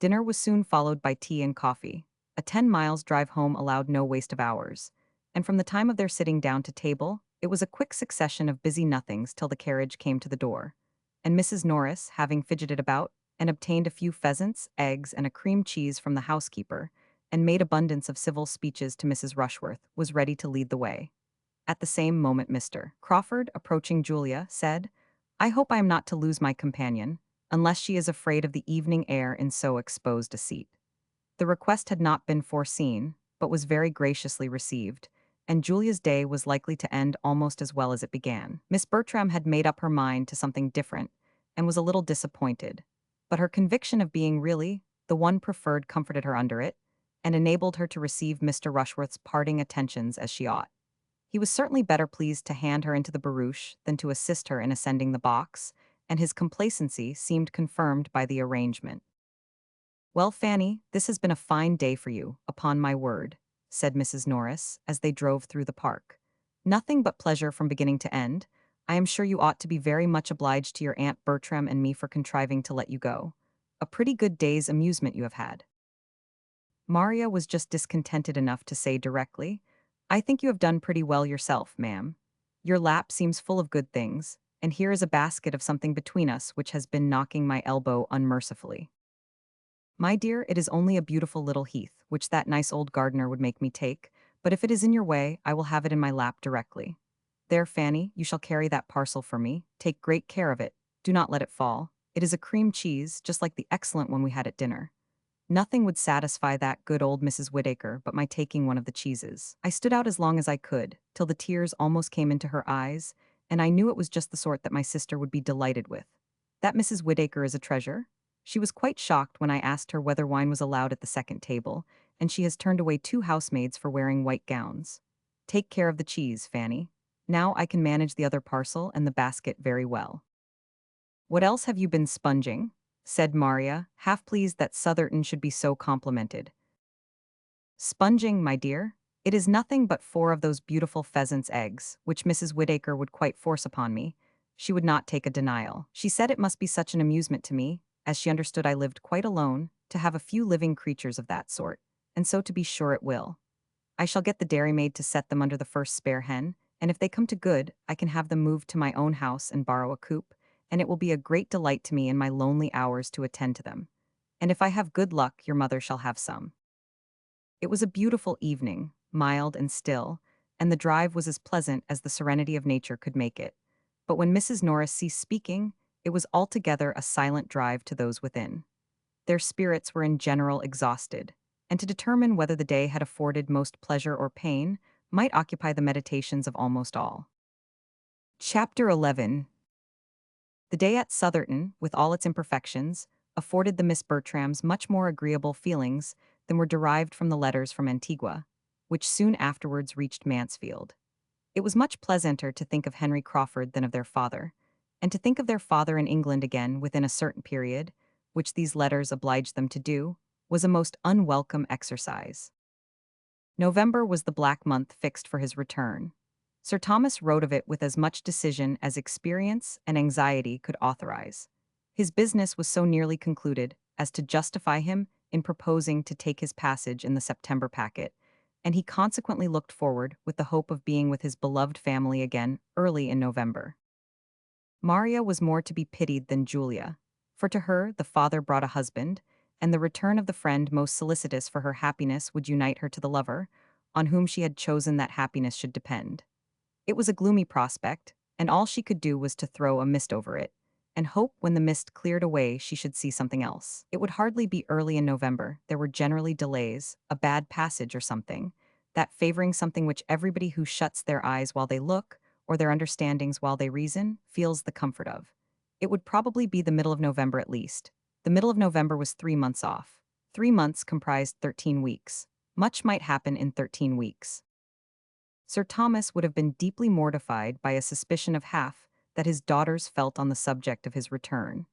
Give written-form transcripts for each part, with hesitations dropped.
Dinner was soon followed by tea and coffee. A 10 miles drive home allowed no waste of hours. And from the time of their sitting down to table, it was a quick succession of busy nothings till the carriage came to the door. And Mrs. Norris, having fidgeted about, and obtained a few pheasants, eggs, and a cream cheese from the housekeeper, and made abundance of civil speeches to Mrs. Rushworth, was ready to lead the way. At the same moment Mr. Crawford, approaching Julia, said, "I hope I am not to lose my companion, unless she is afraid of the evening air in so exposed a seat." The request had not been foreseen, but was very graciously received, and Julia's day was likely to end almost as well as it began. Miss Bertram had made up her mind to something different, and was a little disappointed, but her conviction of being really the one preferred comforted her under it, and enabled her to receive Mr. Rushworth's parting attentions as she ought. He was certainly better pleased to hand her into the barouche than to assist her in ascending the box, and his complacency seemed confirmed by the arrangement. "Well, Fanny, this has been a fine day for you, upon my word," said Mrs. Norris, as they drove through the park. "Nothing but pleasure from beginning to end. I am sure you ought to be very much obliged to your Aunt Bertram and me for contriving to let you go. A pretty good day's amusement you have had." Maria was just discontented enough to say directly, "I think you have done pretty well yourself, ma'am. Your lap seems full of good things, and here is a basket of something between us which has been knocking my elbow unmercifully. My dear, it is only a beautiful little heath, which that nice old gardener would make me take, but if it is in your way, I will have it in my lap directly. There, Fanny, you shall carry that parcel for me. Take great care of it. Do not let it fall. It is a cream cheese, just like the excellent one we had at dinner. Nothing would satisfy that good old Mrs. Whittaker but my taking one of the cheeses." I stood out as long as I could, till the tears almost came into her eyes, and I knew it was just the sort that my sister would be delighted with. "That Mrs. Whittaker is a treasure?" She was quite shocked when I asked her whether wine was allowed at the second table, and she has turned away 2 housemaids for wearing white gowns. "Take care of the cheese, Fanny. Now I can manage the other parcel and the basket very well." "What else have you been sponging?" said Maria, half pleased that Southerton should be so complimented. "Sponging, my dear? It is nothing but 4 of those beautiful pheasants' eggs, which Mrs. Whittaker would quite force upon me. She would not take a denial. She said it must be such an amusement to me, as she understood I lived quite alone, to have a few living creatures of that sort, and so to be sure it will. I shall get the dairymaid to set them under the first spare hen, and if they come to good, I can have them moved to my own house and borrow a coop, and it will be a great delight to me in my lonely hours to attend to them. And if I have good luck, your mother shall have some." It was a beautiful evening, mild and still, and the drive was as pleasant as the serenity of nature could make it. But when Mrs. Norris ceased speaking, it was altogether a silent drive to those within. Their spirits were in general exhausted, and to determine whether the day had afforded most pleasure or pain might occupy the meditations of almost all. Chapter 11. The day at Southerton, with all its imperfections, afforded the Miss Bertrams much more agreeable feelings than were derived from the letters from Antigua, which soon afterwards reached Mansfield. It was much pleasanter to think of Henry Crawford than of their father, and to think of their father in England again within a certain period, which these letters obliged them to do, was a most unwelcome exercise. November was the black month fixed for his return. Sir Thomas wrote of it with as much decision as experience and anxiety could authorize. His business was so nearly concluded as to justify him in proposing to take his passage in the September packet, and he consequently looked forward with the hope of being with his beloved family again early in November. Maria was more to be pitied than Julia, for to her the father brought a husband, and the return of the friend most solicitous for her happiness would unite her to the lover, on whom she had chosen that happiness should depend. It was a gloomy prospect, and all she could do was to throw a mist over it, and hope when the mist cleared away she should see something else. It would hardly be early in November, there were generally delays, a bad passage or something, that favoring something which everybody who shuts their eyes while they look, or their understandings while they reason, feels the comfort of. It would probably be the middle of November at least. The middle of November was 3 months off. 3 months comprised 13 weeks. Much might happen in 13 weeks. Sir Thomas would have been deeply mortified by a suspicion of half that his daughters felt on the subject of his return,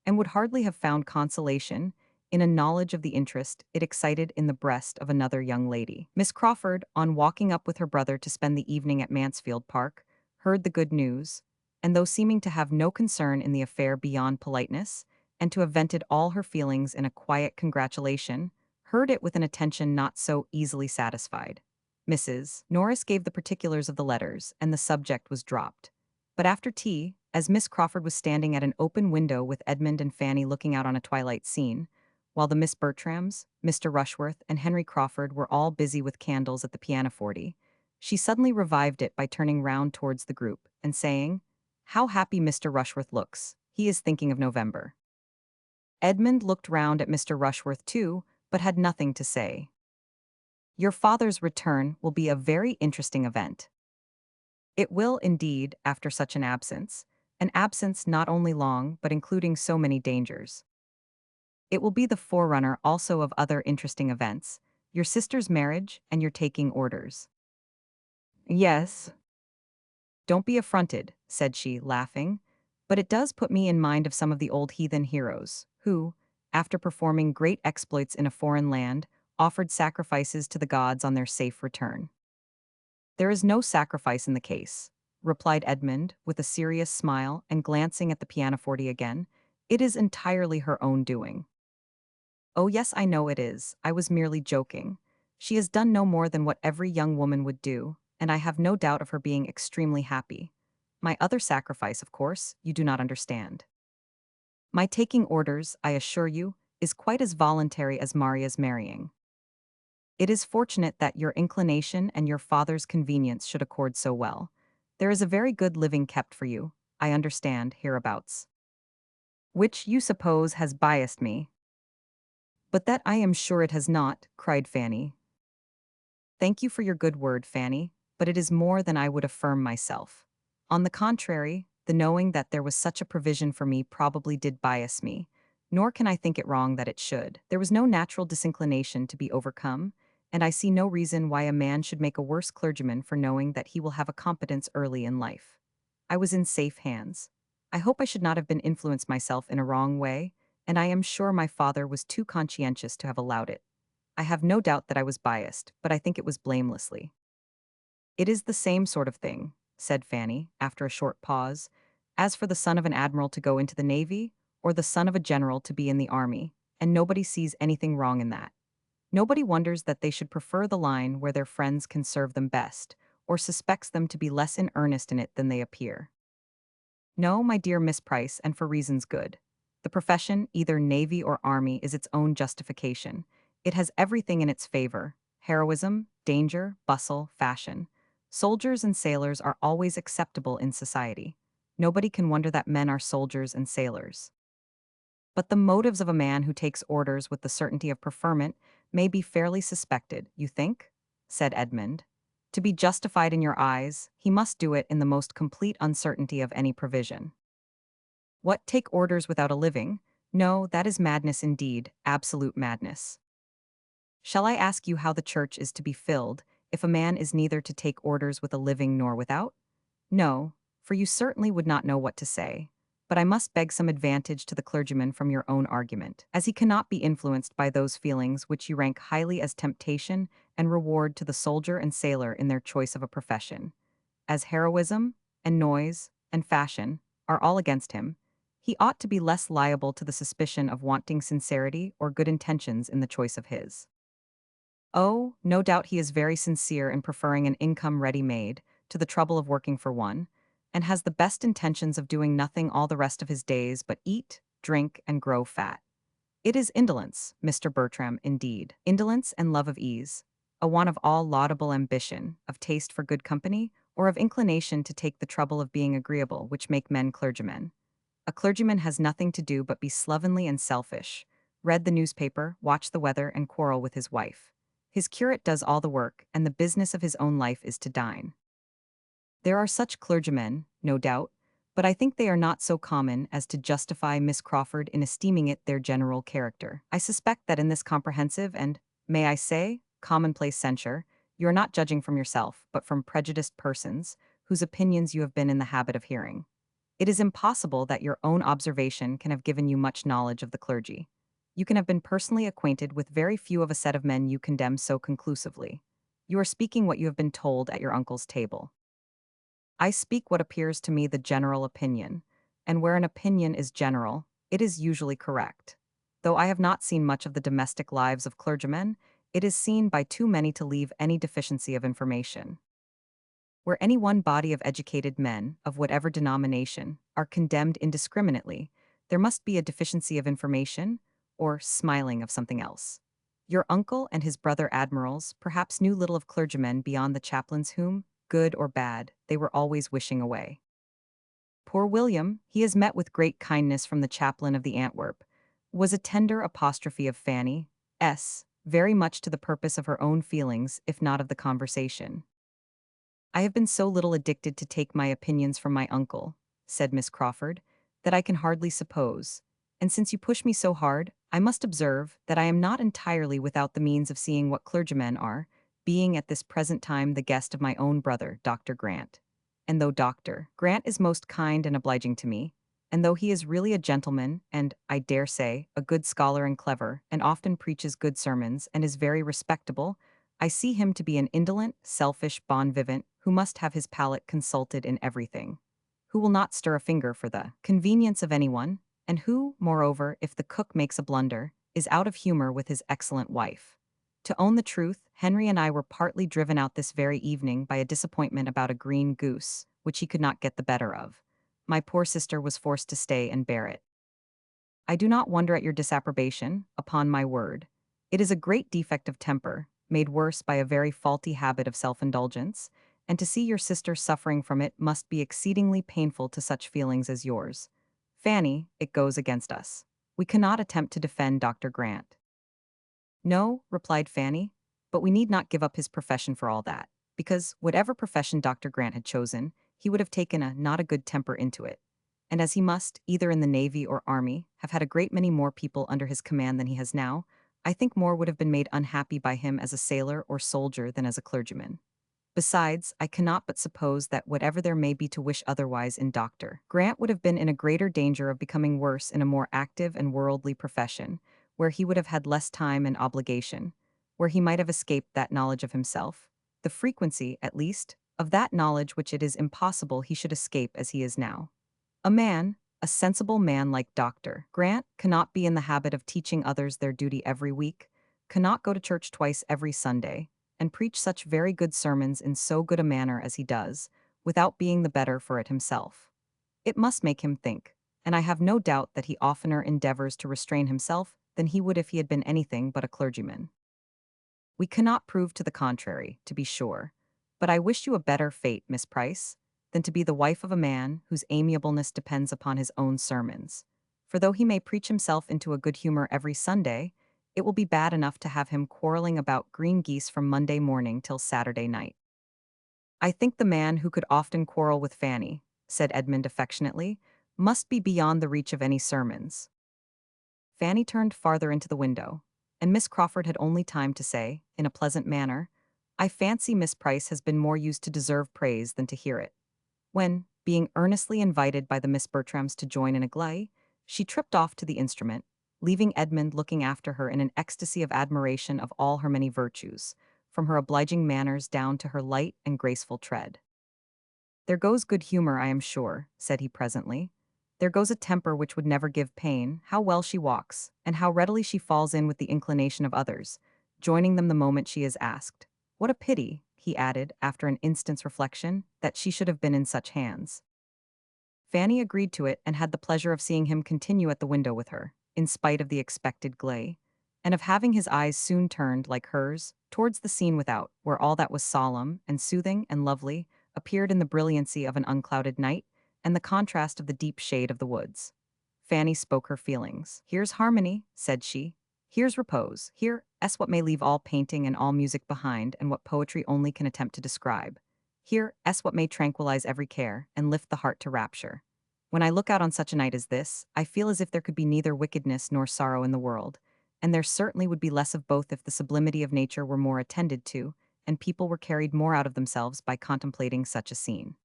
and would hardly have found consolation in a knowledge of the interest it excited in the breast of another young lady. Miss Crawford, on walking up with her brother to spend the evening at Mansfield Park, heard the good news, and though seeming to have no concern in the affair beyond politeness, and to have vented all her feelings in a quiet congratulation, heard it with an attention not so easily satisfied. Mrs. Norris gave the particulars of the letters, and the subject was dropped. But after tea, as Miss Crawford was standing at an open window with Edmund and Fanny looking out on a twilight scene, while the Miss Bertrams, Mr. Rushworth, and Henry Crawford were all busy with candles at the pianoforte, she suddenly revived it by turning round towards the group and saying, "How happy Mr. Rushworth looks! He is thinking of November." Edmund looked round at Mr. Rushworth too, but had nothing to say. "Your father's return will be a very interesting event." It will indeed, after such an absence not only long but including so many dangers. It will be the forerunner also of other interesting events, your sister's marriage and your taking orders. Yes. Don't be affronted, said she, laughing, but it does put me in mind of some of the old heathen heroes, who, after performing great exploits in a foreign land, offered sacrifices to the gods on their safe return. There is no sacrifice in the case, replied Edmund, with a serious smile and glancing at the pianoforte again. It is entirely her own doing. Oh yes, I know it is. I was merely joking. She has done no more than what every young woman would do, and I have no doubt of her being extremely happy. My other sacrifice, of course, you do not understand. My taking orders, I assure you, is quite as voluntary as Maria's marrying. It is fortunate that your inclination and your father's convenience should accord so well. There is a very good living kept for you, I understand, hereabouts. Which you suppose has biased me. But that I am sure it has not, cried Fanny. Thank you for your good word, Fanny, but it is more than I would affirm myself. On the contrary, the knowing that there was such a provision for me probably did bias me, nor can I think it wrong that it should. There was no natural disinclination to be overcome, and I see no reason why a man should make a worse clergyman for knowing that he will have a competence early in life. I was in safe hands. I hope I should not have been influenced myself in a wrong way, and I am sure my father was too conscientious to have allowed it. I have no doubt that I was biased, but I think it was blamelessly. It is the same sort of thing, said Fanny, after a short pause, as for the son of an admiral to go into the navy, or the son of a general to be in the army, and nobody sees anything wrong in that. Nobody wonders that they should prefer the line where their friends can serve them best, or suspects them to be less in earnest in it than they appear. No, my dear Miss Price, and for reasons good. The profession, either navy or army, is its own justification. It has everything in its favor: heroism, danger, bustle, fashion. Soldiers and sailors are always acceptable in society. Nobody can wonder that men are soldiers and sailors. But the motives of a man who takes orders with the certainty of preferment may be fairly suspected, you think? Said Edmund. To be justified in your eyes, he must do it in the most complete uncertainty of any provision. What, take orders without a living? No, that is madness indeed, absolute madness. Shall I ask you how the church is to be filled, if a man is neither to take orders with a living nor without? No, for you certainly would not know what to say. But I must beg some advantage to the clergyman from your own argument, as he cannot be influenced by those feelings which you rank highly as temptation and reward to the soldier and sailor in their choice of a profession. As heroism, and noise, and fashion are all against him, he ought to be less liable to the suspicion of wanting sincerity or good intentions in the choice of his. Oh, no doubt he is very sincere in preferring an income ready-made to the trouble of working for one, and has the best intentions of doing nothing all the rest of his days but eat, drink, and grow fat. It is indolence, Mr. Bertram, indeed, indolence and love of ease, a want of all laudable ambition, of taste for good company, or of inclination to take the trouble of being agreeable, which make men clergymen. A clergyman has nothing to do but be slovenly and selfish, read the newspaper, watch the weather, and quarrel with his wife. His curate does all the work, and the business of his own life is to dine. There are such clergymen, no doubt, but I think they are not so common as to justify Miss Crawford in esteeming it their general character. I suspect that in this comprehensive and, may I say, commonplace censure, you are not judging from yourself, but from prejudiced persons, whose opinions you have been in the habit of hearing. It is impossible that your own observation can have given you much knowledge of the clergy. You can have been personally acquainted with very few of a set of men you condemn so conclusively. You are speaking what you have been told at your uncle's table. I speak what appears to me the general opinion, and where an opinion is general, It is usually correct. Though I have not seen much of the domestic lives of clergymen, it is seen by too many to leave any deficiency of information. Where any one body of educated men, of whatever denomination, are condemned indiscriminately, there must be a deficiency of information, or smiling of something else. Your uncle and his brother admirals perhaps knew little of clergymen beyond the chaplains whom, good or bad, they were always wishing away. Poor William, he has met with great kindness from the chaplain of the Antwerp, was a tender apostrophe of Fanny, very much to the purpose of her own feelings, if not of the conversation. I have been so little addicted to take my opinions from my uncle, said Miss Crawford, that I can hardly suppose. And since you push me so hard, I must observe that I am not entirely without the means of seeing what clergymen are, being at this present time the guest of my own brother, Dr. Grant. And though Dr. Grant is most kind and obliging to me, and though he is really a gentleman, and, I dare say, a good scholar and clever, and often preaches good sermons, and is very respectable, I see him to be an indolent, selfish bon vivant who must have his palate consulted in everything, who will not stir a finger for the convenience of anyone, and who, moreover, if the cook makes a blunder, is out of humor with his excellent wife. To own the truth, Henry and I were partly driven out this very evening by a disappointment about a green goose, which he could not get the better of. My poor sister was forced to stay and bear it. I do not wonder at your disapprobation, upon my word. It is a great defect of temper, made worse by a very faulty habit of self-indulgence, and to see your sister suffering from it must be exceedingly painful to such feelings as yours. Fanny, it goes against us. We cannot attempt to defend Dr. Grant. No, replied Fanny, but we need not give up his profession for all that, because whatever profession Dr. Grant had chosen, he would have taken a not a good temper into it. And as he must, either in the Navy or Army, have had a great many more people under his command than he has now, I think more would have been made unhappy by him as a sailor or soldier than as a clergyman. Besides, I cannot but suppose that whatever there may be to wish otherwise in Dr. Grant would have been in a greater danger of becoming worse in a more active and worldly profession, where he would have had less time and obligation, where he might have escaped that knowledge of himself, the frequency, at least, of that knowledge which it is impossible he should escape as he is now. A sensible man like Dr. Grant, cannot be in the habit of teaching others their duty every week, cannot go to church twice every Sunday, and preach such very good sermons in so good a manner as he does, without being the better for it himself. It must make him think, and I have no doubt that he oftener endeavors to restrain himself than he would if he had been anything but a clergyman. We cannot prove to the contrary, to be sure, but I wish you a better fate, Miss Price, than to be the wife of a man whose amiableness depends upon his own sermons. For though he may preach himself into a good humor every Sunday, it will be bad enough to have him quarreling about green geese from Monday morning till Saturday night. I think the man who could often quarrel with Fanny, said Edmund affectionately, must be beyond the reach of any sermons. Fanny turned farther into the window, and Miss Crawford had only time to say, in a pleasant manner, I fancy Miss Price has been more used to deserve praise than to hear it. When, being earnestly invited by the Miss Bertrams to join in a glee, she tripped off to the instrument, leaving Edmund looking after her in an ecstasy of admiration of all her many virtues, from her obliging manners down to her light and graceful tread. There goes good humor, I am sure, said he presently. There goes a temper which would never give pain, how well she walks, and how readily she falls in with the inclination of others, joining them the moment she is asked. What a pity, he added, after an instant's reflection, that she should have been in such hands. Fanny agreed to it and had the pleasure of seeing him continue at the window with her, in spite of the expected glee, and of having his eyes soon turned, like hers, towards the scene without, where all that was solemn and soothing and lovely appeared in the brilliancy of an unclouded night and the contrast of the deep shade of the woods. Fanny spoke her feelings. Here's harmony, said she. Here's repose. Here's what may leave all painting and all music behind and what poetry only can attempt to describe. Here's what may tranquilize every care and lift the heart to rapture. When I look out on such a night as this, I feel as if there could be neither wickedness nor sorrow in the world, and there certainly would be less of both if the sublimity of nature were more attended to, and people were carried more out of themselves by contemplating such a scene.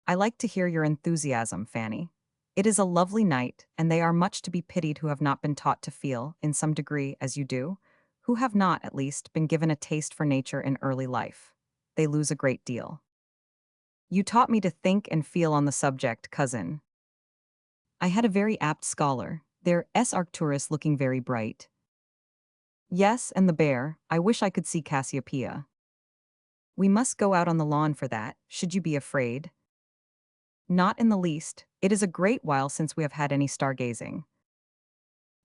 I like to hear your enthusiasm, Fanny. It is a lovely night, and they are much to be pitied who have not been taught to feel, in some degree, as you do, who have not, at least, been given a taste for nature in early life. They lose a great deal. You taught me to think and feel on the subject, cousin. I had a very apt scholar, their S. Arcturus looking very bright. Yes, and the bear, I wish I could see Cassiopeia. We must go out on the lawn for that, should you be afraid? Not in the least, it is a great while since we have had any stargazing.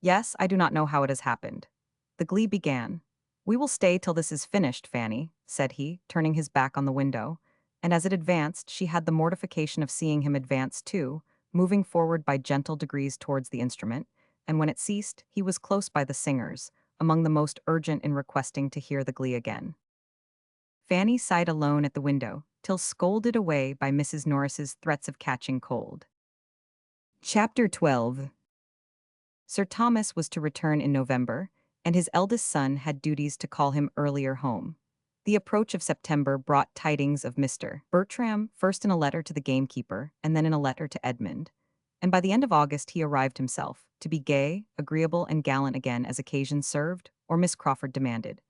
Yes, I do not know how it has happened. The glee began. We will stay till this is finished, Fanny, said he, turning his back on the window, and as it advanced she had the mortification of seeing him advance too, moving forward by gentle degrees towards the instrument, and when it ceased, he was close by the singers, among the most urgent in requesting to hear the glee again. Fanny sighed alone at the window, till scolded away by Mrs. Norris's threats of catching cold. Chapter 12. Sir Thomas was to return in November, and his eldest son had duties to call him earlier home. The approach of September brought tidings of Mr. Bertram, first in a letter to the gamekeeper, and then in a letter to Edmund. And by the end of August he arrived himself, to be gay, agreeable, and gallant again as occasion served, or Miss Crawford demanded.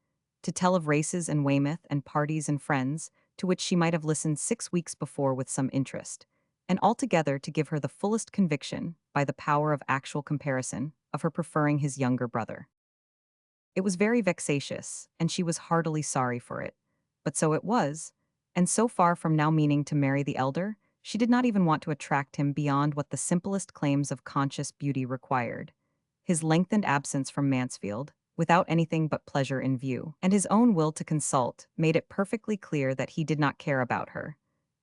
To tell of races and Weymouth and parties and friends, to which she might have listened 6 weeks before with some interest, and altogether to give her the fullest conviction, by the power of actual comparison, of her preferring his younger brother. It was very vexatious, and she was heartily sorry for it. But so it was, and so far from now meaning to marry the elder, she did not even want to attract him beyond what the simplest claims of conscious beauty required. His lengthened absence from Mansfield, without anything but pleasure in view, and his own will to consult, made it perfectly clear that he did not care about her,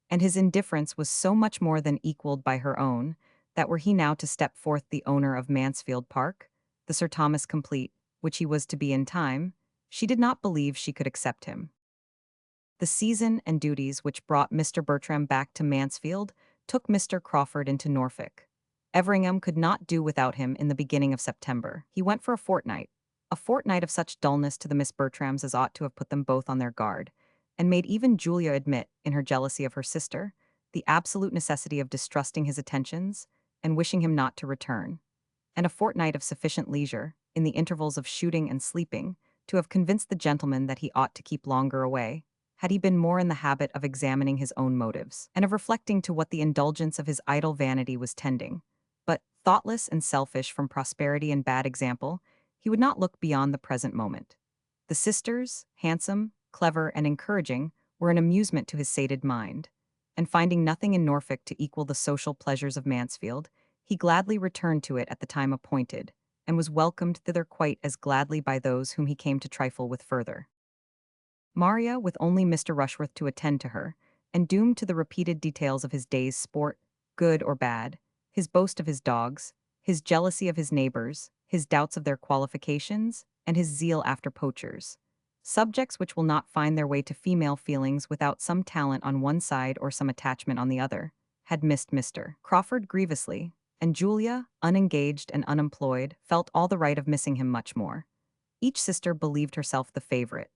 and his indifference was so much more than equaled by her own, that were he now to step forth the owner of Mansfield Park, the Sir Thomas complete, which he was to be in time, she did not believe she could accept him. The season and duties which brought Mr. Bertram back to Mansfield took Mr. Crawford into Norfolk. Everingham could not do without him in the beginning of September. He went for a fortnight of such dullness to the Miss Bertrams as ought to have put them both on their guard, and made even Julia admit, in her jealousy of her sister, the absolute necessity of distrusting his attentions and wishing him not to return, and a fortnight of sufficient leisure, in the intervals of shooting and sleeping, to have convinced the gentleman that he ought to keep longer away, had he been more in the habit of examining his own motives, and of reflecting to what the indulgence of his idle vanity was tending. But, thoughtless and selfish from prosperity and bad example, he would not look beyond the present moment. The sisters, handsome, clever, and encouraging, were an amusement to his sated mind, and finding nothing in Norfolk to equal the social pleasures of Mansfield, he gladly returned to it at the time appointed, and was welcomed thither quite as gladly by those whom he came to trifle with further. Maria, with only Mr. Rushworth to attend to her, and doomed to the repeated details of his day's sport, good or bad, his boast of his dogs, his jealousy of his neighbors, his doubts of their qualifications, and his zeal after poachers. Subjects which will not find their way to female feelings without some talent on one side or some attachment on the other, had missed Mr. Crawford grievously, and Julia, unengaged and unemployed, felt all the right of missing him much more. Each sister believed herself the favorite.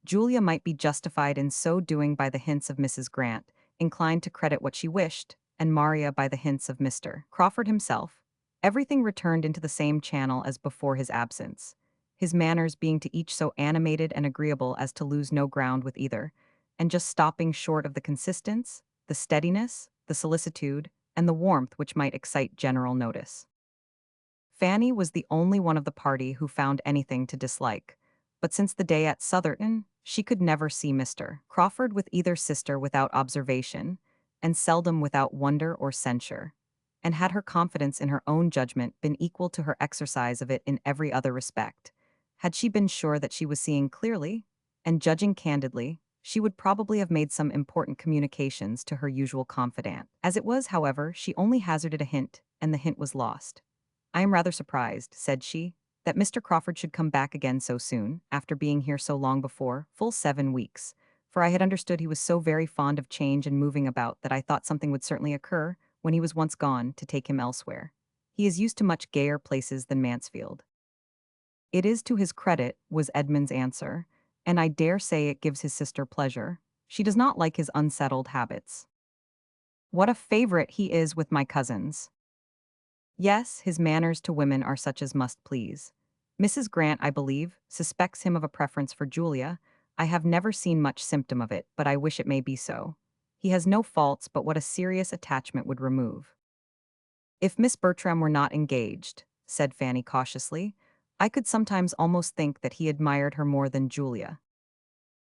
Julia might be justified in so doing by the hints of Mrs. Grant, inclined to credit what she wished, and Maria by the hints of Mr. Crawford himself. Everything returned into the same channel as before his absence, his manners being to each so animated and agreeable as to lose no ground with either, and just stopping short of the consistence, the steadiness, the solicitude, and the warmth which might excite general notice. Fanny was the only one of the party who found anything to dislike, but since the day at Southerton, she could never see Mr. Crawford with either sister without observation, and seldom without wonder or censure, and had her confidence in her own judgment been equal to her exercise of it in every other respect, had she been sure that she was seeing clearly, and judging candidly, she would probably have made some important communications to her usual confidant. As it was, however, she only hazarded a hint, and the hint was lost. "I am rather surprised," said she, "that Mr. Crawford should come back again so soon, after being here so long before, full 7 weeks, for I had understood he was so very fond of change and moving about that I thought something would certainly occur, when he was once gone, to take him elsewhere. He is used to much gayer places than Mansfield." "It is to his credit," was Edmund's answer, "and I dare say it gives his sister pleasure. She does not like his unsettled habits. What a favorite he is with my cousins. Yes, his manners to women are such as must please. Mrs. Grant, I believe, suspects him of a preference for Julia. I have never seen much symptom of it, but I wish it may be so. He has no faults but what a serious attachment would remove." If Miss Bertram were not engaged, said Fanny cautiously, I could sometimes almost think that he admired her more than Julia,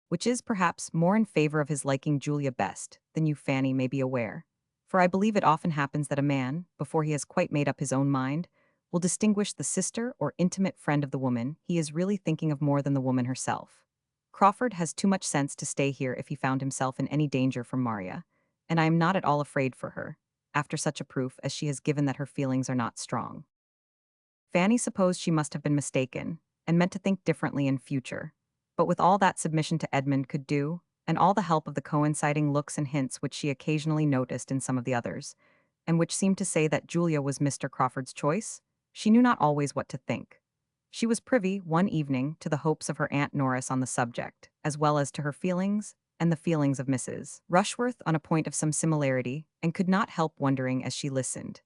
which is perhaps more in favor of his liking Julia best than you, Fanny, may be aware. For I believe it often happens that a man, before he has quite made up his own mind, will distinguish the sister or intimate friend of the woman he is really thinking of more than the woman herself. Crawford has too much sense to stay here if he found himself in any danger from Maria, and I am not at all afraid for her, after such a proof as she has given that her feelings are not strong. Fanny supposed she must have been mistaken, and meant to think differently in future. But with all that submission to Edmund could do, and all the help of the coinciding looks and hints which she occasionally noticed in some of the others, and which seemed to say that Julia was Mr. Crawford's choice, she knew not always what to think. She was privy, one evening, to the hopes of her Aunt Norris on the subject, as well as to her feelings, and the feelings of Mrs. Rushworth on a point of some similarity, and could not help wondering as she listened.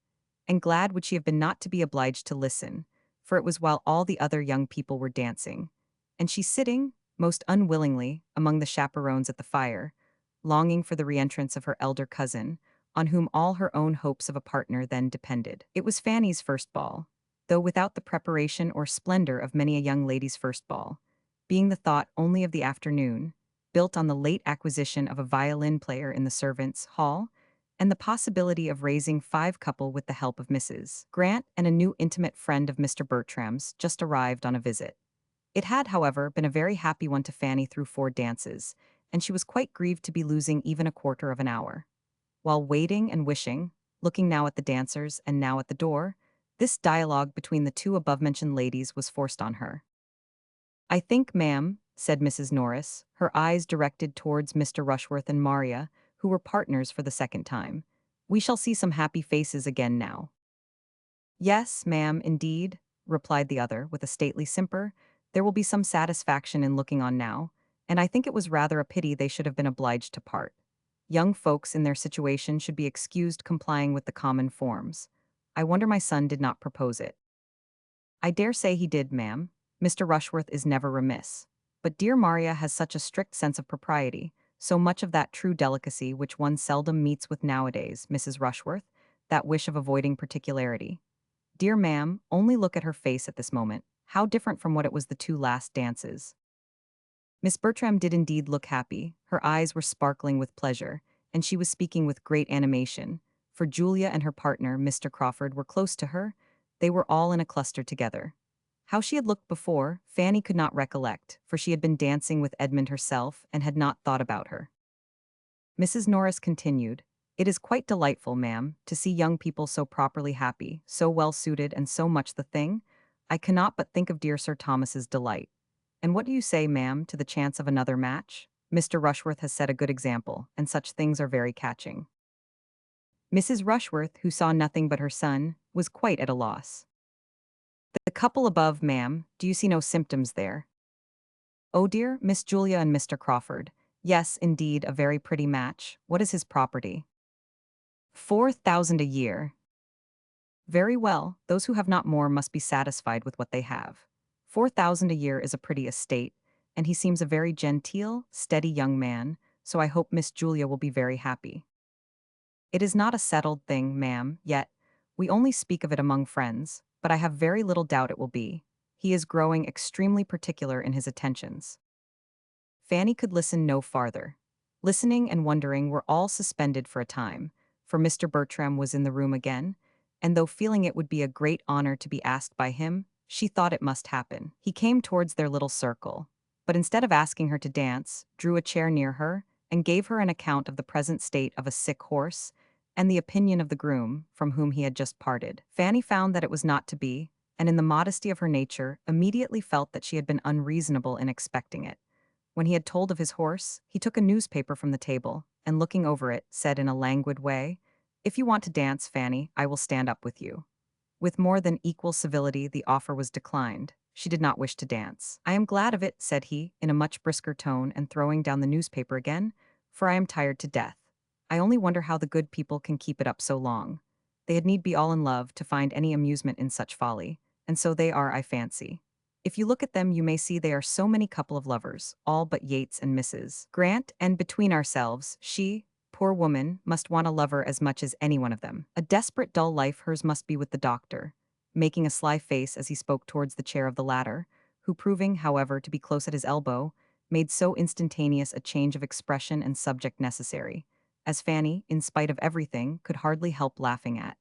And glad would she have been not to be obliged to listen, for it was while all the other young people were dancing, and she sitting, most unwillingly, among the chaperons at the fire, longing for the reentrance of her elder cousin, on whom all her own hopes of a partner then depended. It was Fanny's first ball, though without the preparation or splendor of many a young lady's first ball, being the thought only of the afternoon, built on the late acquisition of a violin player in the servants' hall, and the possibility of raising 5 couple with the help of Mrs. Grant and a new intimate friend of Mr. Bertram's just arrived on a visit. It had, however, been a very happy one to Fanny through 4 dances, and she was quite grieved to be losing even a quarter of an hour. While waiting and wishing, looking now at the dancers and now at the door, this dialogue between the 2 above-mentioned ladies was forced on her. I think, ma'am, said Mrs. Norris, her eyes directed towards Mr. Rushworth and Maria, who were partners for the second time, we shall see some happy faces again now. Yes, ma'am, indeed, replied the other, with a stately simper, there will be some satisfaction in looking on now, and I think it was rather a pity they should have been obliged to part. Young folks in their situation should be excused complying with the common forms. I wonder my son did not propose it. I dare say he did, ma'am. Mr. Rushworth is never remiss. But dear Maria has such a strict sense of propriety, so much of that true delicacy which one seldom meets with nowadays, Mrs. Rushworth, that wish of avoiding particularity. Dear ma'am, only look at her face at this moment, how different from what it was the 2 last dances. Miss Bertram did indeed look happy, her eyes were sparkling with pleasure, and she was speaking with great animation, for Julia and her partner, Mr. Crawford, were close to her, they were all in a cluster together. How she had looked before, Fanny could not recollect, for she had been dancing with Edmund herself and had not thought about her. Mrs. Norris continued, it is quite delightful, ma'am, to see young people so properly happy, so well suited and so much the thing. I cannot but think of dear Sir Thomas's delight. And what do you say, ma'am, to the chance of another match? Mr. Rushworth has set a good example, and such things are very catching. Mrs. Rushworth, who saw nothing but her son, was quite at a loss. The couple above, ma'am, do you see no symptoms there? Oh dear, Miss Julia and Mr. Crawford. Yes, indeed, a very pretty match. What is his property? 4,000 a year. Very well, those who have not more must be satisfied with what they have. 4,000 a year is a pretty estate, and he seems a very genteel, steady young man, so I hope Miss Julia will be very happy. It is not a settled thing, ma'am, yet. We only speak of it among friends, but I have very little doubt it will be. He is growing extremely particular in his attentions. Fanny could listen no farther. Listening and wondering were all suspended for a time, for Mr. Bertram was in the room again, and though feeling it would be a great honor to be asked by him, she thought it must happen. He came towards their little circle, but instead of asking her to dance, drew a chair near her, and gave her an account of the present state of a sick horse, and the opinion of the groom, from whom he had just parted. Fanny found that it was not to be, and in the modesty of her nature, immediately felt that she had been unreasonable in expecting it. When he had told of his horse, he took a newspaper from the table, and looking over it, said in a languid way, if you want to dance, Fanny, I will stand up with you. With more than equal civility, the offer was declined. She did not wish to dance. I am glad of it, said he, in a much brisker tone and throwing down the newspaper again, for I am tired to death. I only wonder how the good people can keep it up so long. They had need be all in love to find any amusement in such folly, and so they are, I fancy. If you look at them, you may see they are so many couple of lovers, all but Yates and Mrs. Grant, and between ourselves, she, Poor woman, must want a lover as much as any one of them. A desperate dull life hers must be with the doctor, making a sly face as he spoke towards the chair of the latter, who proving, however, to be close at his elbow, made so instantaneous a change of expression and subject necessary, as Fanny, in spite of everything, could hardly help laughing at.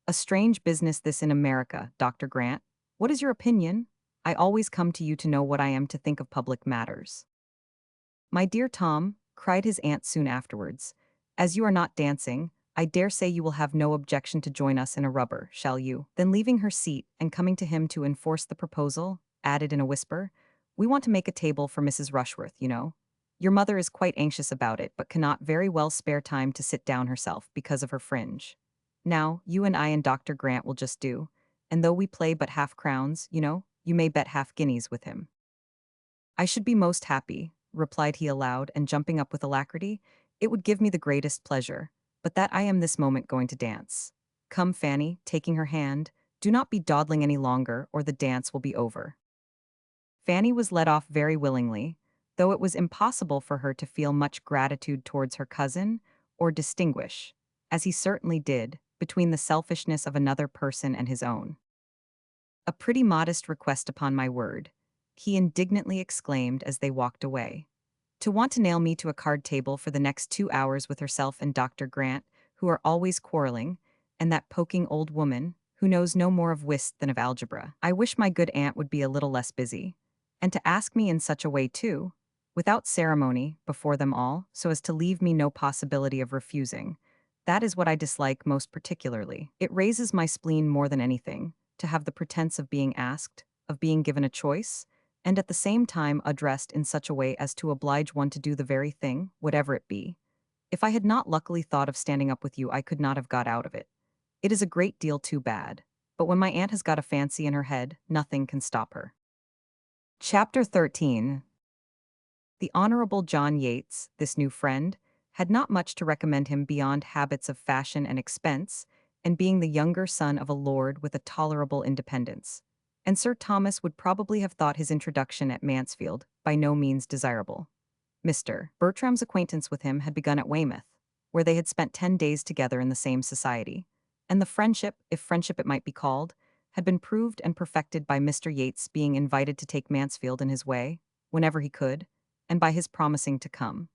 A strange business this in America, Dr. Grant. What is your opinion? I always come to you to know what I am to think of public matters. My dear Tom, cried his aunt soon afterwards, as you are not dancing, I dare say you will have no objection to join us in a rubber, shall you? Then leaving her seat and coming to him to enforce the proposal, added in a whisper, we want to make a table for Mrs. Rushworth, you know. Your mother is quite anxious about it, but cannot very well spare time to sit down herself because of her fringe. Now, you and I and Dr. Grant will just do, and though we play but half crowns, you know, you may bet half guineas with him. I should be most happy, replied he aloud, and jumping up with alacrity, it would give me the greatest pleasure, but that I am this moment going to dance. Come, Fanny, taking her hand, do not be dawdling any longer, or the dance will be over. Fanny was led off very willingly, though it was impossible for her to feel much gratitude towards her cousin, or distinguish, as he certainly did, between the selfishness of another person and his own. A pretty modest request upon my word, he indignantly exclaimed as they walked away. To want to nail me to a card table for the next 2 hours with herself and Dr. Grant, who are always quarreling, and that poking old woman, who knows no more of whist than of algebra. I wish my good aunt would be a little less busy. And to ask me in such a way too, without ceremony, before them all, so as to leave me no possibility of refusing. That is what I dislike most particularly. It raises my spleen more than anything, to have the pretense of being asked, of being given a choice, and at the same time addressed in such a way as to oblige one to do the very thing, whatever it be. If I had not luckily thought of standing up with you, I could not have got out of it. It is a great deal too bad. But when my aunt has got a fancy in her head, nothing can stop her. Chapter 13. The Honorable John Yates, this new friend, had not much to recommend him beyond habits of fashion and expense, and being the younger son of a lord with a tolerable independence. And Sir Thomas would probably have thought his introduction at Mansfield by no means desirable. Mr. Bertram's acquaintance with him had begun at Weymouth, where they had spent 10 days together in the same society, and the friendship, if friendship it might be called, had been proved and perfected by Mr. Yates being invited to take Mansfield in his way, whenever he could, and by his promising to come.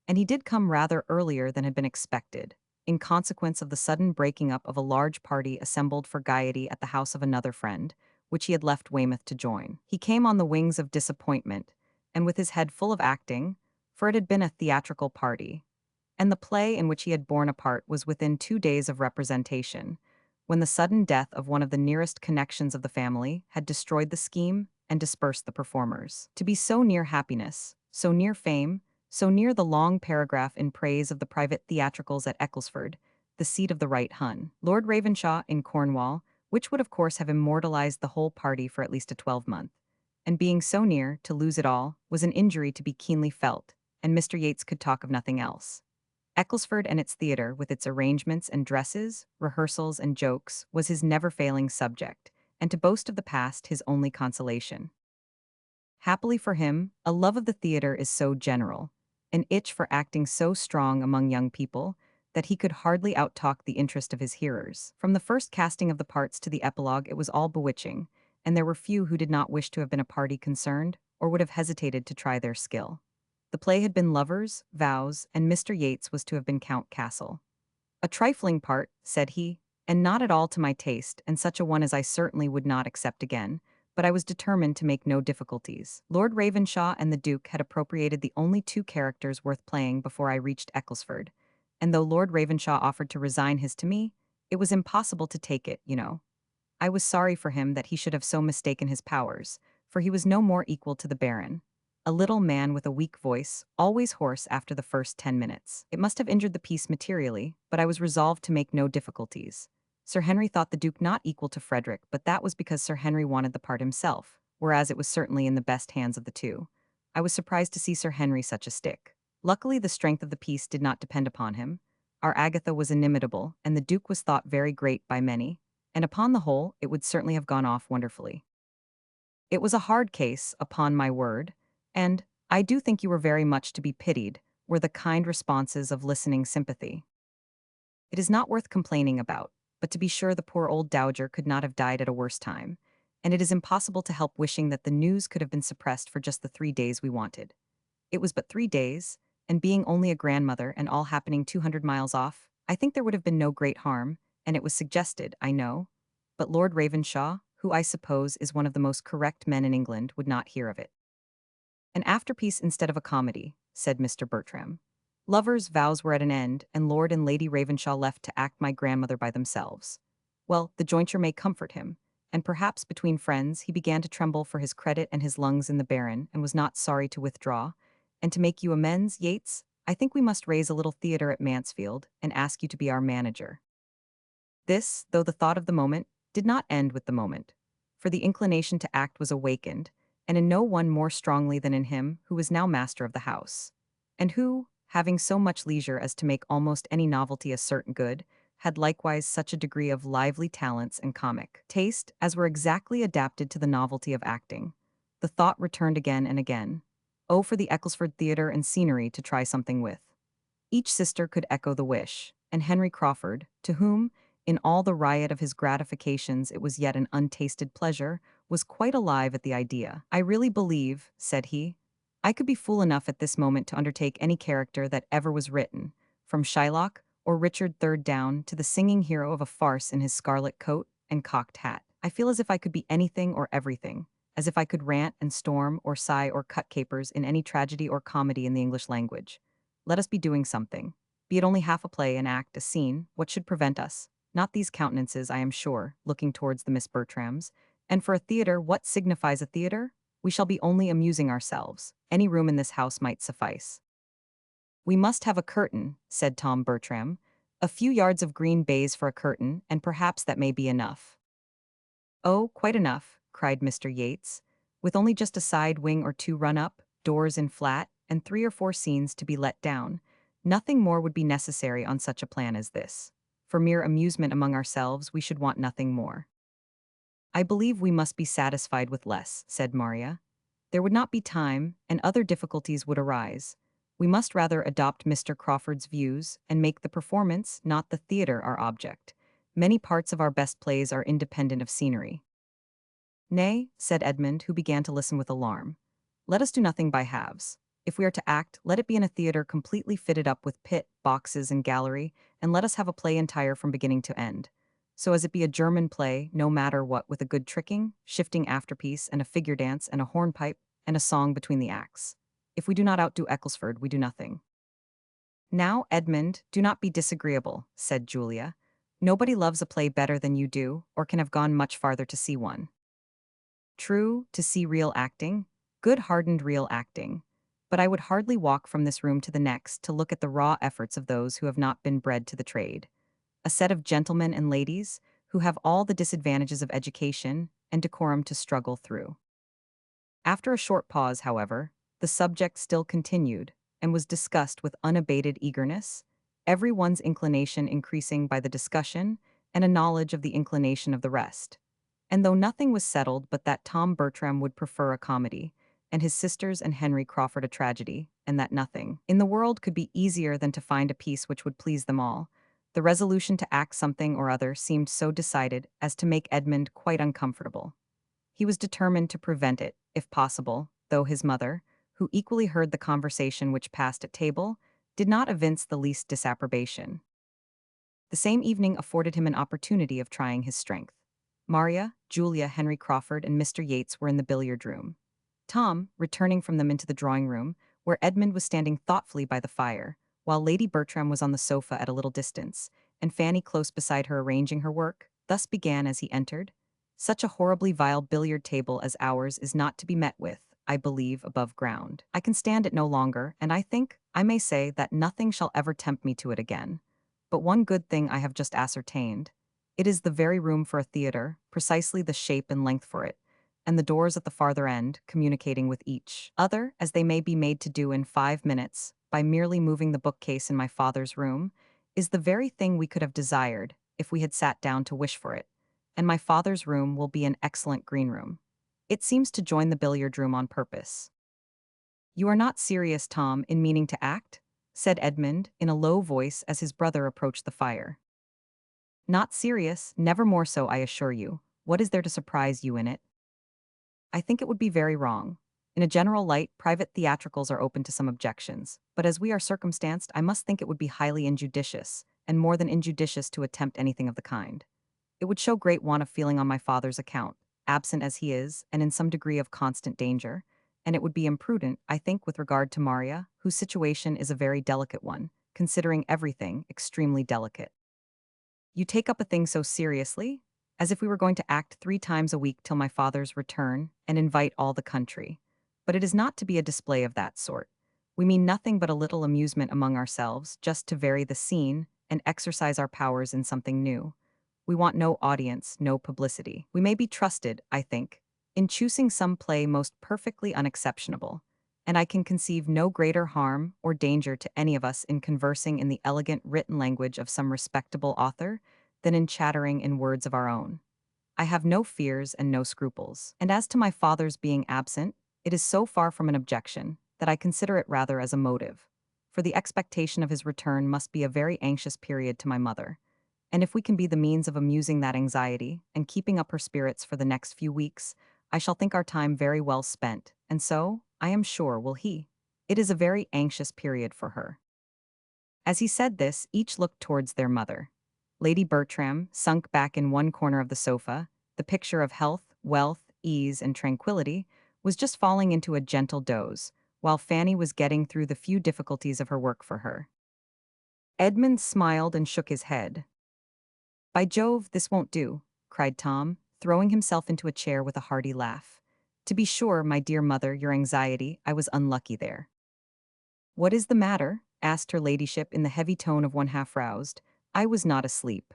And he did come rather earlier than had been expected, in consequence of the sudden breaking up of a large party assembled for gaiety at the house of another friend, which he had left Weymouth to join. He came on the wings of disappointment, and with his head full of acting, for it had been a theatrical party, and the play in which he had borne a part was within 2 days of representation, when the sudden death of one of the nearest connections of the family had destroyed the scheme and dispersed the performers. To be so near happiness, so near fame, so near the long paragraph in praise of the private theatricals at Ecclesford, the seat of the right Hun, Lord Ravenshaw in Cornwall, which would of course have immortalized the whole party for at least a 12-month, and being so near to lose it all was an injury to be keenly felt, and Mr. Yates could talk of nothing else. Ecclesford and its theatre, with its arrangements and dresses, rehearsals and jokes, was his never-failing subject, and to boast of the past his only consolation. Happily for him, a love of the theatre is so general, an itch for acting so strong among young people, that he could hardly outtalk the interest of his hearers. From the first casting of the parts to the epilogue it was all bewitching, and there were few who did not wish to have been a party concerned, or would have hesitated to try their skill. The play had been Lovers, Vows, and Mr. Yates was to have been Count Castle. A trifling part, said he, and not at all to my taste, and such a one as I certainly would not accept again, but I was determined to make no difficulties. Lord Ravenshaw and the Duke had appropriated the only 2 characters worth playing before I reached Ecclesford, and though Lord Ravenshaw offered to resign his to me, it was impossible to take it, you know. I was sorry for him that he should have so mistaken his powers, for he was no more equal to the Baron, a little man with a weak voice, always hoarse after the first 10 minutes. It must have injured the piece materially, but I was resolved to make no difficulties. Sir Henry thought the Duke not equal to Frederick, but that was because Sir Henry wanted the part himself, whereas it was certainly in the best hands of the two. I was surprised to see Sir Henry such a stick. Luckily the strength of the piece did not depend upon him. Our Agatha was inimitable, and the Duke was thought very great by many, and upon the whole it would certainly have gone off wonderfully. It was a hard case, upon my word, and I do think you were very much to be pitied, were the kind responses of listening sympathy. It is not worth complaining about, but to be sure the poor old dowager could not have died at a worse time, and it is impossible to help wishing that the news could have been suppressed for just the 3 days we wanted. It was but 3 days, and being only a grandmother and all happening 200 miles off, I think there would have been no great harm, and it was suggested, I know. But Lord Ravenshaw, who I suppose is one of the most correct men in England, would not hear of it. An afterpiece instead of a comedy, said Mr. Bertram. Lovers' vows were at an end, and Lord and Lady Ravenshaw left to act my grandmother by themselves. Well, the jointure may comfort him, and perhaps between friends he began to tremble for his credit and his lungs in the Baron, and was not sorry to withdraw. And to make you amends, Yates, I think we must raise a little theatre at Mansfield, and ask you to be our manager. This, though the thought of the moment, did not end with the moment, for the inclination to act was awakened, and in no one more strongly than in him who was now master of the house, and who, having so much leisure as to make almost any novelty a certain good, had likewise such a degree of lively talents and comic taste as were exactly adapted to the novelty of acting. The thought returned again and again. Oh, for the Ecclesford Theatre and scenery to try something with. Each sister could echo the wish, and Henry Crawford, to whom, in all the riot of his gratifications it was yet an untasted pleasure, was quite alive at the idea. I really believe, said he, I could be fool enough at this moment to undertake any character that ever was written, from Shylock or Richard III down to the singing hero of a farce in his scarlet coat and cocked hat. I feel as if I could be anything or everything, as if I could rant and storm or sigh or cut capers in any tragedy or comedy in the English language. Let us be doing something. Be it only half a play, an act, a scene, what should prevent us? Not these countenances, I am sure, looking towards the Miss Bertrams. And for a theatre, what signifies a theatre? We shall be only amusing ourselves. Any room in this house might suffice. We must have a curtain, said Tom Bertram. A few yards of green baize for a curtain, and perhaps that may be enough. Oh, quite enough, cried Mr. Yates. With only just a side wing or two run up, doors in flat, and 3 or 4 scenes to be let down, nothing more would be necessary on such a plan as this. For mere amusement among ourselves, we should want nothing more. I believe we must be satisfied with less, said Maria. There would not be time, and other difficulties would arise. We must rather adopt Mr. Crawford's views, and make the performance, not the theatre, our object. Many parts of our best plays are independent of scenery. Nay, said Edmund, who began to listen with alarm. Let us do nothing by halves. If we are to act, let it be in a theatre completely fitted up with pit, boxes, and gallery, and let us have a play entire from beginning to end. So as it be a German play, no matter what, with a good tricking, shifting afterpiece, and a figure dance, and a hornpipe, and a song between the acts. If we do not outdo Ecclesford, we do nothing. Now, Edmund, do not be disagreeable, said Julia. Nobody loves a play better than you do, or can have gone much farther to see one. True, to see real acting, good hardened real acting. But I would hardly walk from this room to the next to look at the raw efforts of those who have not been bred to the trade. A set of gentlemen and ladies who have all the disadvantages of education and decorum to struggle through. After a short pause, however, the subject still continued and was discussed with unabated eagerness, every one's inclination increasing by the discussion and a knowledge of the inclination of the rest. And though nothing was settled but that Tom Bertram would prefer a comedy, and his sisters and Henry Crawford a tragedy, and that nothing in the world could be easier than to find a piece which would please them all, the resolution to act something or other seemed so decided as to make Edmund quite uncomfortable. He was determined to prevent it, if possible, though his mother, who equally heard the conversation which passed at table, did not evince the least disapprobation. The same evening afforded him an opportunity of trying his strength. Maria, Julia, Henry Crawford, and Mr. Yates were in the billiard room. Tom, returning from them into the drawing room, where Edmund was standing thoughtfully by the fire, while Lady Bertram was on the sofa at a little distance, and Fanny close beside her arranging her work, thus began as he entered. Such a horribly vile billiard table as ours is not to be met with, I believe, above ground. I can stand it no longer, and I think, I may say, that nothing shall ever tempt me to it again. But one good thing I have just ascertained. It is the very room for a theatre, precisely the shape and length for it, and the doors at the farther end, communicating with each other, as they may be made to do in 5 minutes, by merely moving the bookcase in my father's room, is the very thing we could have desired, if we had sat down to wish for it. And my father's room will be an excellent green room. It seems to join the billiard room on purpose. You are not serious, Tom, in meaning to act? said Edmund in a low voice as his brother approached the fire. Not serious, never more so, I assure you. What is there to surprise you in it? I think it would be very wrong. In a general light, private theatricals are open to some objections, but as we are circumstanced, I must think it would be highly injudicious, and more than injudicious to attempt anything of the kind. It would show great want of feeling on my father's account, absent as he is, and in some degree of constant danger, and it would be imprudent, I think, with regard to Maria, whose situation is a very delicate one, considering everything extremely delicate. You take up a thing so seriously? As if we were going to act 3 times a week till my father's return and invite all the country. But it is not to be a display of that sort. We mean nothing but a little amusement among ourselves, just to vary the scene and exercise our powers in something new. We want no audience, no publicity. We may be trusted, I think, in choosing some play most perfectly unexceptionable, and I can conceive no greater harm or danger to any of us in conversing in the elegant written language of some respectable author than in chattering in words of our own. I have no fears and no scruples. And as to my father's being absent, it is so far from an objection that I consider it rather as a motive. For the expectation of his return must be a very anxious period to my mother. And if we can be the means of amusing that anxiety and keeping up her spirits for the next few weeks, I shall think our time very well spent, and so, I am sure, will he. It is a very anxious period for her. As he said this, each looked towards their mother. Lady Bertram, sunk back in one corner of the sofa, the picture of health, wealth, ease, and tranquility, was just falling into a gentle doze, while Fanny was getting through the few difficulties of her work for her. Edmund smiled and shook his head. By Jove, this won't do, cried Tom, throwing himself into a chair with a hearty laugh. To be sure, my dear mother, your anxiety, I was unlucky there. What is the matter? Asked her ladyship in the heavy tone of one half roused. I was not asleep.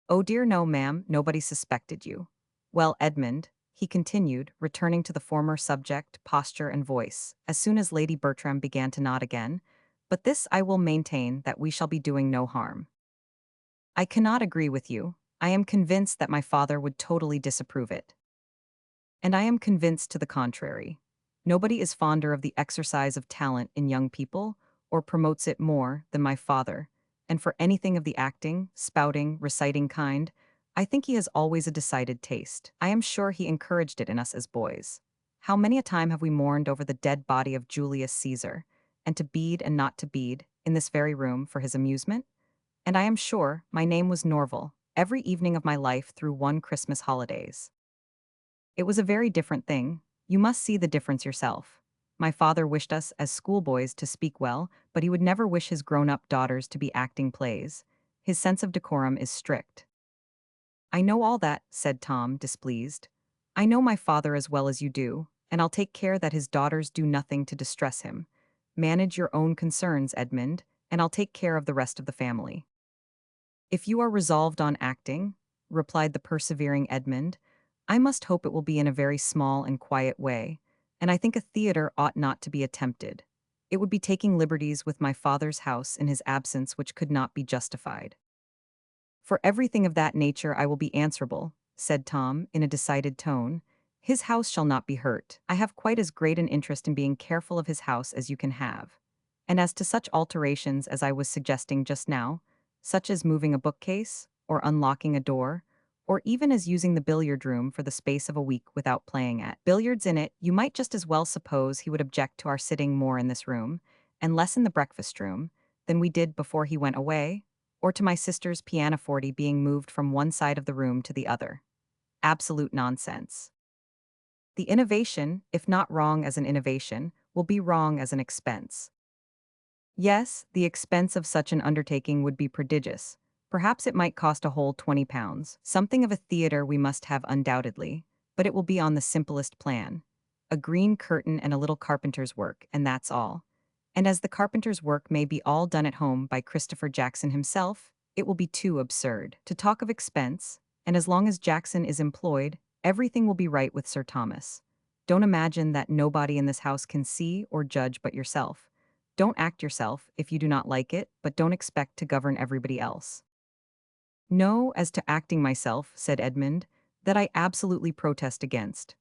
Oh dear no, ma'am, nobody suspected you. Well, Edmund, he continued, returning to the former subject, posture, and voice, as soon as Lady Bertram began to nod again, but this I will maintain that we shall be doing no harm. I cannot agree with you. I am convinced that my father would totally disapprove it. And I am convinced to the contrary. Nobody is fonder of the exercise of talent in young people, or promotes it more, than my father, and for anything of the acting, spouting, reciting kind, I think he has always a decided taste. I am sure he encouraged it in us as boys. How many a time have we mourned over the dead body of Julius Caesar, and to bead and not to bead, in this very room, for his amusement? And I am sure my name was Norval, every evening of my life through one Christmas holidays. It was a very different thing. You must see the difference yourself. My father wished us, as schoolboys, to speak well, but he would never wish his grown-up daughters to be acting plays. His sense of decorum is strict. I know all that, said Tom, displeased. I know my father as well as you do, and I'll take care that his daughters do nothing to distress him. Manage your own concerns, Edmund, and I'll take care of the rest of the family. If you are resolved on acting, replied the persevering Edmund, I must hope it will be in a very small and quiet way, and I think a theatre ought not to be attempted. It would be taking liberties with my father's house in his absence which could not be justified. For everything of that nature I will be answerable, said Tom, in a decided tone. His house shall not be hurt. I have quite as great an interest in being careful of his house as you can have. And as to such alterations as I was suggesting just now, such as moving a bookcase, or unlocking a door, or even as using the billiard room for the space of a week without playing at billiards in it, you might just as well suppose he would object to our sitting more in this room, and less in the breakfast room, than we did before he went away, or to my sister's pianoforte being moved from one side of the room to the other. Absolute nonsense. The innovation, if not wrong as an innovation, will be wrong as an expense. Yes, the expense of such an undertaking would be prodigious. Perhaps it might cost a whole £20. Something of a theatre we must have undoubtedly, but it will be on the simplest plan. A green curtain and a little carpenter's work, and that's all. And as the carpenter's work may be all done at home by Christopher Jackson himself, it will be too absurd to talk of expense, and as long as Jackson is employed, everything will be right with Sir Thomas. Don't imagine that nobody in this house can see or judge but yourself. Don't act yourself if you do not like it, but don't expect to govern everybody else. No, as to acting myself, said Edmund, that I absolutely protest against.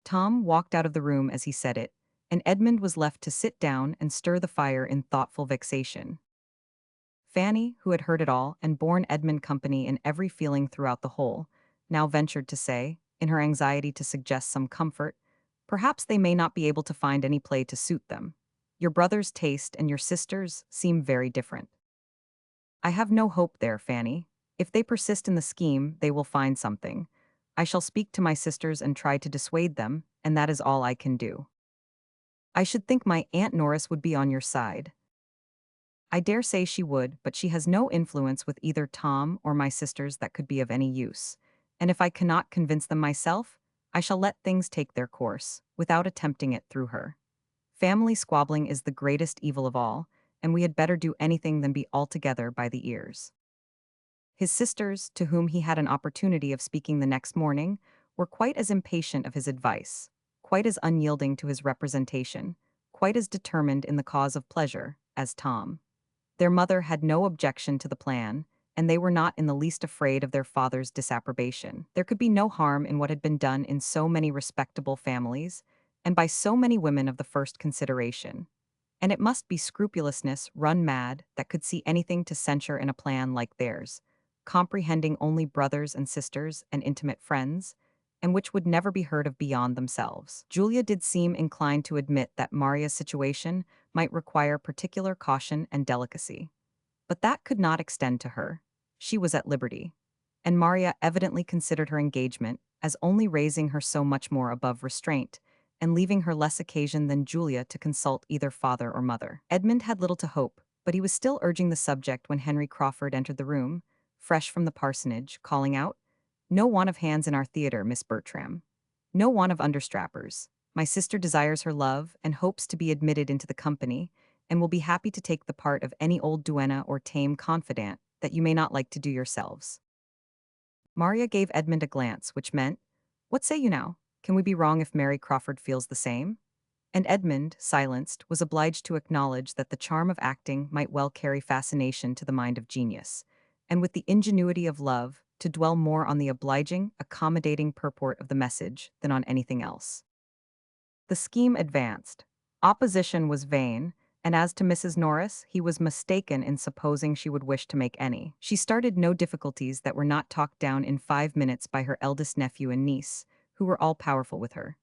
Tom walked out of the room as he said it, and Edmund was left to sit down and stir the fire in thoughtful vexation. Fanny, who had heard it all and borne Edmund company in every feeling throughout the whole, now ventured to say, in her anxiety to suggest some comfort, "Perhaps they may not be able to find any play to suit them. Your brother's taste and your sister's seem very different." "I have no hope there, Fanny. If they persist in the scheme, they will find something. I shall speak to my sisters and try to dissuade them, and that is all I can do." "I should think my Aunt Norris would be on your side." "I dare say she would, but she has no influence with either Tom or my sisters that could be of any use. And if I cannot convince them myself, I shall let things take their course, without attempting it through her. Family squabbling is the greatest evil of all, and we had better do anything than be altogether by the ears." His sisters, to whom he had an opportunity of speaking the next morning, were quite as impatient of his advice, quite as unyielding to his representation, quite as determined in the cause of pleasure, as Tom. Their mother had no objection to the plan, and they were not in the least afraid of their father's disapprobation. There could be no harm in what had been done in so many respectable families, and by so many women of the first consideration. And it must be scrupulousness run mad that could see anything to censure in a plan like theirs, comprehending only brothers and sisters and intimate friends, and which would never be heard of beyond themselves. Julia did seem inclined to admit that Maria's situation might require particular caution and delicacy. But that could not extend to her. She was at liberty. And Maria evidently considered her engagement as only raising her so much more above restraint, and leaving her less occasion than Julia to consult either father or mother. Edmund had little to hope, but he was still urging the subject when Henry Crawford entered the room, fresh from the parsonage, calling out, "No want of hands in our theatre, Miss Bertram. No want of understrappers. My sister desires her love and hopes to be admitted into the company, and will be happy to take the part of any old duenna or tame confidant that you may not like to do yourselves." Maria gave Edmund a glance which meant, "What say you now? Can we be wrong if Mary Crawford feels the same?" And Edmund, silenced, was obliged to acknowledge that the charm of acting might well carry fascination to the mind of genius, and with the ingenuity of love, to dwell more on the obliging, accommodating purport of the message than on anything else. The scheme advanced. Opposition was vain, and as to Mrs. Norris, he was mistaken in supposing she would wish to make any. She started no difficulties that were not talked down in 5 minutes by her eldest nephew and niece, who were all powerful with her.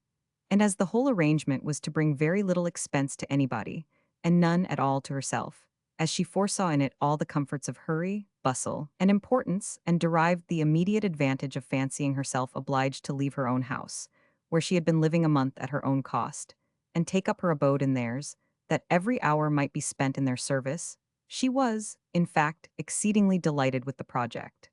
And as the whole arrangement was to bring very little expense to anybody, and none at all to herself, as she foresaw in it all the comforts of hurry, bustle, and importance, and derived the immediate advantage of fancying herself obliged to leave her own house, where she had been living a month at her own cost, and take up her abode in theirs, that every hour might be spent in their service, she was, in fact, exceedingly delighted with the project.